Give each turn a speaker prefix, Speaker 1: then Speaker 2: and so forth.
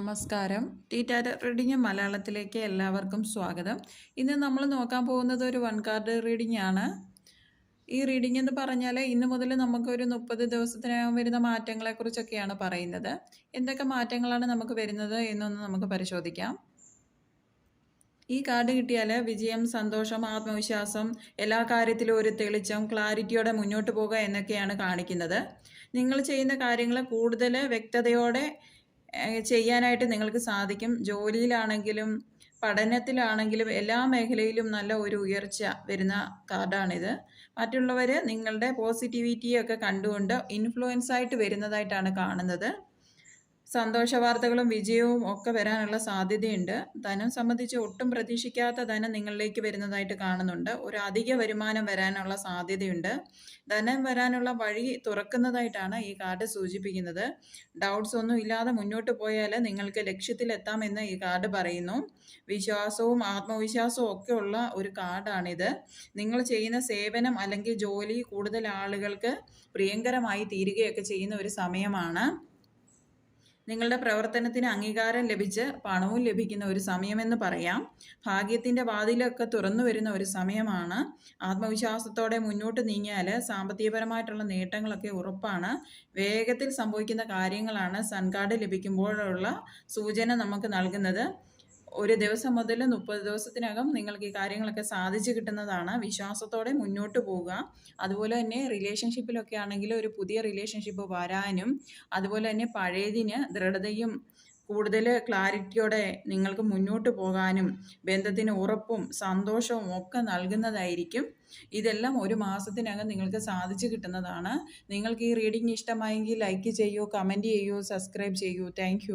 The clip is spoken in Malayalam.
Speaker 1: നമസ്കാരം. ടാരോ റീഡിംഗ് മലയാളത്തിലേക്ക് എല്ലാവർക്കും സ്വാഗതം. ഇന്ന് നമ്മൾ നോക്കാൻ പോകുന്നത് ഒരു വൺ കാർഡ് റീഡിംഗ് ആണ്. ഈ റീഡിംഗ് എന്ന് പറഞ്ഞാൽ ഇന്ന് മുതൽ നമുക്കൊരു 30 ദിവസത്തിനകം വരുന്ന മാറ്റങ്ങളെക്കുറിച്ചൊക്കെയാണ് പറയുന്നത്. എന്തൊക്കെ മാറ്റങ്ങളാണ് നമുക്ക് വരുന്നത് എന്നൊന്ന് നമുക്ക് പരിശോധിക്കാം. ഈ കാർഡ് കിട്ടിയാൽ വിജയം, സന്തോഷം, ആത്മവിശ്വാസം, എല്ലാ കാര്യത്തിലും ഒരു തെളിച്ചം, ക്ലാരിറ്റിയോടെ മുന്നോട്ട് പോകുക എന്നൊക്കെയാണ് കാണിക്കുന്നത്. നിങ്ങൾ ചെയ്യുന്ന കാര്യങ്ങൾ കൂടുതൽ വ്യക്തതയോടെ ചെയ്യാനായിട്ട് നിങ്ങൾക്ക് സാധിക്കും. ജോലിയിലാണെങ്കിലും പഠനത്തിലാണെങ്കിലും എല്ലാ മേഖലയിലും നല്ല ഒരു ഉയർച്ച വരുന്ന കാർഡാണിത്. മറ്റുള്ളവർ നിങ്ങളുടെ പോസിറ്റിവിറ്റിയൊക്കെ കണ്ടുകൊണ്ട് ഇൻഫ്ലുവൻസ് ആയിട്ട് വരുന്നതായിട്ടാണ് കാണുന്നത്. സന്തോഷ വാർത്തകളും വിജയവും ഒക്കെ വരാനുള്ള സാധ്യതയുണ്ട്. ധനം സംബന്ധിച്ച് ഒട്ടും പ്രതീക്ഷിക്കാത്ത ധനം നിങ്ങളിലേക്ക് വരുന്നതായിട്ട് കാണുന്നുണ്ട്. ഒരു അധിക വരുമാനം വരാനുള്ള സാധ്യതയുണ്ട്. ധനം വരാനുള്ള വഴി തുറക്കുന്നതായിട്ടാണ് ഈ കാർഡ് സൂചിപ്പിക്കുന്നത്. ഡൗട്ട്സ് ഒന്നും ഇല്ലാതെ മുന്നോട്ട് പോയാൽ നിങ്ങൾക്ക് ലക്ഷ്യത്തിലെത്താമെന്ന് ഈ കാർഡ് പറയുന്നു. വിശ്വാസവും ആത്മവിശ്വാസവും ഒക്കെ ഉള്ള ഒരു കാർഡാണിത്. നിങ്ങൾ ചെയ്യുന്ന സേവനം അല്ലെങ്കിൽ ജോലി കൂടുതൽ ആളുകൾക്ക് പ്രിയങ്കരമായി തീരുകയൊക്കെ ചെയ്യുന്ന ഒരു സമയമാണ്. നിങ്ങളുടെ പ്രവർത്തനത്തിന് അംഗീകാരം ലഭിച്ച് പണവും ലഭിക്കുന്ന ഒരു സമയമെന്ന് പറയാം. ഭാഗ്യത്തിൻ്റെ വാതിലൊക്കെ തുറന്നു വരുന്ന ഒരു സമയമാണ്. ആത്മവിശ്വാസത്തോടെ മുന്നോട്ട് നീങ്ങിയാൽ സാമ്പത്തികപരമായിട്ടുള്ള നേട്ടങ്ങളൊക്കെ ഉറപ്പാണ്. വേഗത്തിൽ സംഭവിക്കുന്ന കാര്യങ്ങളാണ് സൺ കാർഡ് ലഭിക്കുമ്പോഴുള്ള സൂചന നമുക്ക് നൽകുന്നത്. ഒരു ദിവസം മുതൽ 30 ദിവസത്തിനകം നിങ്ങൾക്ക് ഈ കാര്യങ്ങളൊക്കെ സാധിച്ചു കിട്ടുന്നതാണ്. വിശ്വാസത്തോടെ മുന്നോട്ട് പോവുക. അതുപോലെ തന്നെ റിലേഷൻഷിപ്പിലൊക്കെ ആണെങ്കിൽ ഒരു പുതിയ റിലേഷൻഷിപ്പ് വരാനും അതുപോലെ തന്നെ പഴയതിന് ദൃഢതയും കൂടുതൽ ക്ലാരിറ്റിയോടെ നിങ്ങൾക്ക് മുന്നോട്ട് പോകാനും ബന്ധത്തിന് ഉറപ്പും സന്തോഷവും ഒക്കെ നൽകുന്നതായിരിക്കും. ഇതെല്ലാം ഒരു മാസത്തിനകം നിങ്ങൾക്ക് സാധിച്ചു കിട്ടുന്നതാണ്. നിങ്ങൾക്ക് ഈ റീഡിംഗ് ഇഷ്ടമായെങ്കിൽ ലൈക്ക് ചെയ്യൂ, കമൻറ്റ് ചെയ്യൂ, സബ്സ്ക്രൈബ് ചെയ്യൂ. താങ്ക്